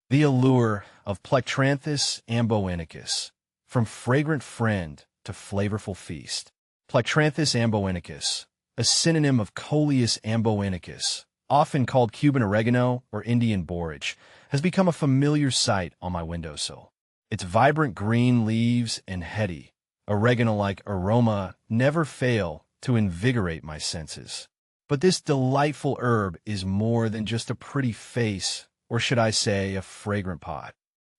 The allure of Plectranthus amboinicus, from fragrant friend to flavorful feast. Plectranthus amboinicus, a synonym of Coleus amboinicus, often called Cuban oregano or Indian borage, has become a familiar sight on my windowsill. Its vibrant green leaves and heady, oregano-like aroma never fail to invigorate my senses. But this delightful herb is more than just a pretty face, or should I say, a fragrant pot.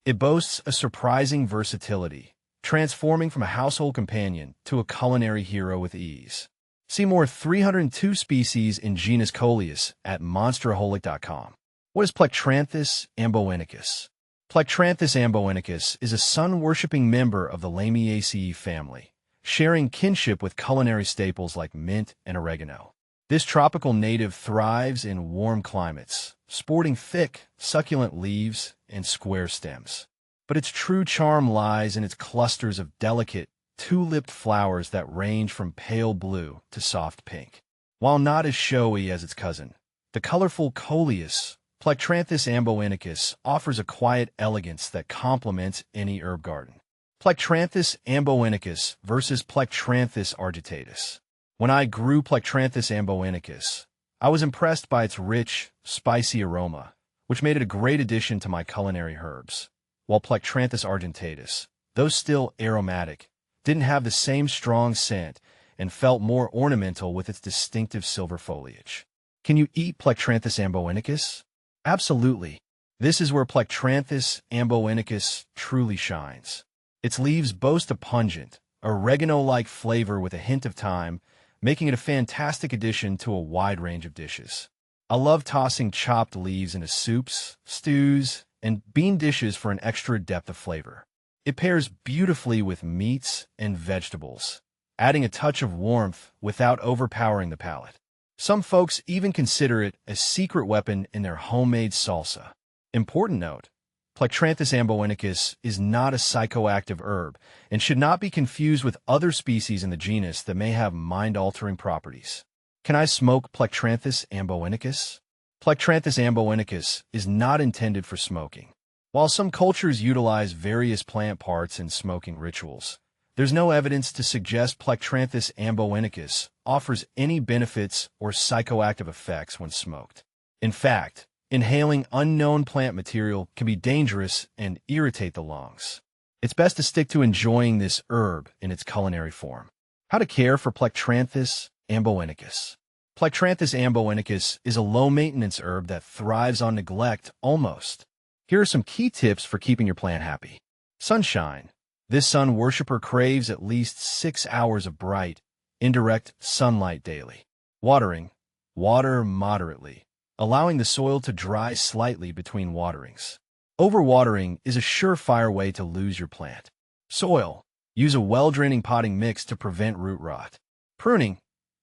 It boasts a surprising versatility, transforming from a household companion to a culinary hero with ease. See more 302 species in genus Coleus at monsteraholic.com. What is Plectranthus amboinicus? Plectranthus amboinicus is a sun-worshipping member of the Lamiaceae family, sharing kinship with culinary staples like mint and oregano. This tropical native thrives in warm climates, sporting thick, succulent leaves and square stems. But its true charm lies in its clusters of delicate, two-lipped flowers that range from pale blue to soft pink. While not as showy as its cousin, the colorful Coleus, Plectranthus amboinicus offers a quiet elegance that complements any herb garden. Plectranthus amboinicus versus Plectranthus argentatus. When I grew Plectranthus amboinicus, I was impressed by its rich, spicy aroma, which made it a great addition to my culinary herbs, while Plectranthus argentatus, though still aromatic, didn't have the same strong scent and felt more ornamental with its distinctive silver foliage. Can you eat Plectranthus amboinicus? Absolutely. This is where Plectranthus amboinicus truly shines. Its leaves boast a pungent, oregano-like flavor with a hint of thyme, making it a fantastic addition to a wide range of dishes. I love tossing chopped leaves into soups, stews, and bean dishes for an extra depth of flavor. It pairs beautifully with meats and vegetables, adding a touch of warmth without overpowering the palate. Some folks even consider it a secret weapon in their homemade salsa. Important note: Plectranthus amboinicus is not a psychoactive herb and should not be confused with other species in the genus that may have mind-altering properties. Can I smoke Plectranthus amboinicus? Plectranthus amboinicus is not intended for smoking. While some cultures utilize various plant parts in smoking rituals, there's no evidence to suggest Plectranthus amboinicus offers any benefits or psychoactive effects when smoked. In fact, inhaling unknown plant material can be dangerous and irritate the lungs. It's best to stick to enjoying this herb in its culinary form. How to care for Plectranthus amboinicus. Plectranthus amboinicus is a low-maintenance herb that thrives on neglect almost. Here are some key tips for keeping your plant happy. Sunshine. This sun worshipper craves at least 6 hours of bright, indirect sunlight daily. Watering. Water moderately, allowing the soil to dry slightly between waterings. Overwatering is a surefire way to lose your plant. Soil. Use a well-draining potting mix to prevent root rot. Pruning.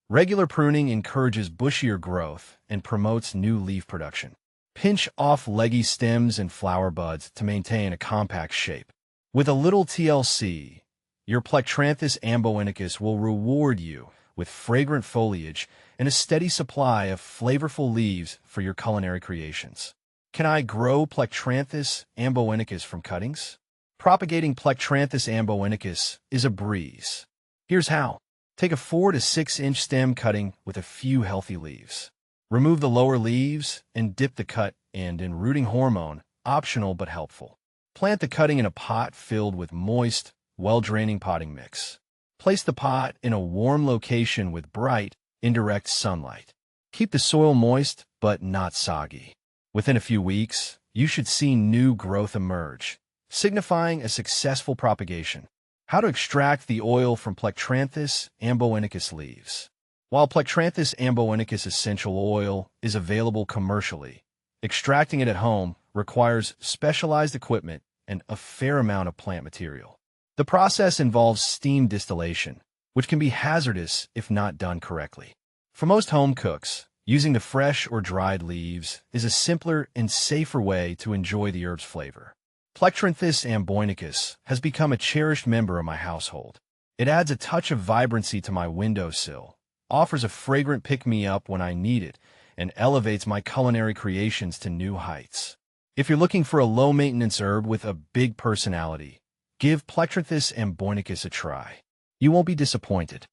Regular pruning encourages bushier growth and promotes new leaf production. Pinch off leggy stems and flower buds to maintain a compact shape. With a little TLC, your Plectranthus amboinicus will reward you with fragrant foliage and a steady supply of flavorful leaves for your culinary creations. Can I grow Plectranthus amboinicus from cuttings? Propagating Plectranthus amboinicus is a breeze. Here's how. Take a 4 to 6 inch stem cutting with a few healthy leaves. Remove the lower leaves and dip the cut end in rooting hormone, optional but helpful. Plant the cutting in a pot filled with moist, well-draining potting mix. Place the pot in a warm location with bright, indirect sunlight. Keep the soil moist but not soggy. Within a few weeks, you should see new growth emerge, signifying a successful propagation. How to extract the oil from Plectranthus amboinicus leaves. While Plectranthus amboinicus essential oil is available commercially, extracting it at home requires specialized equipment and a fair amount of plant material. The process involves steam distillation, which can be hazardous if not done correctly. For most home cooks, using the fresh or dried leaves is a simpler and safer way to enjoy the herb's flavor. Plectranthus amboinicus has become a cherished member of my household. It adds a touch of vibrancy to my windowsill, offers a fragrant pick-me-up when I need it, and elevates my culinary creations to new heights. If you're looking for a low-maintenance herb with a big personality, give Plectranthus amboinicus a try. You won't be disappointed.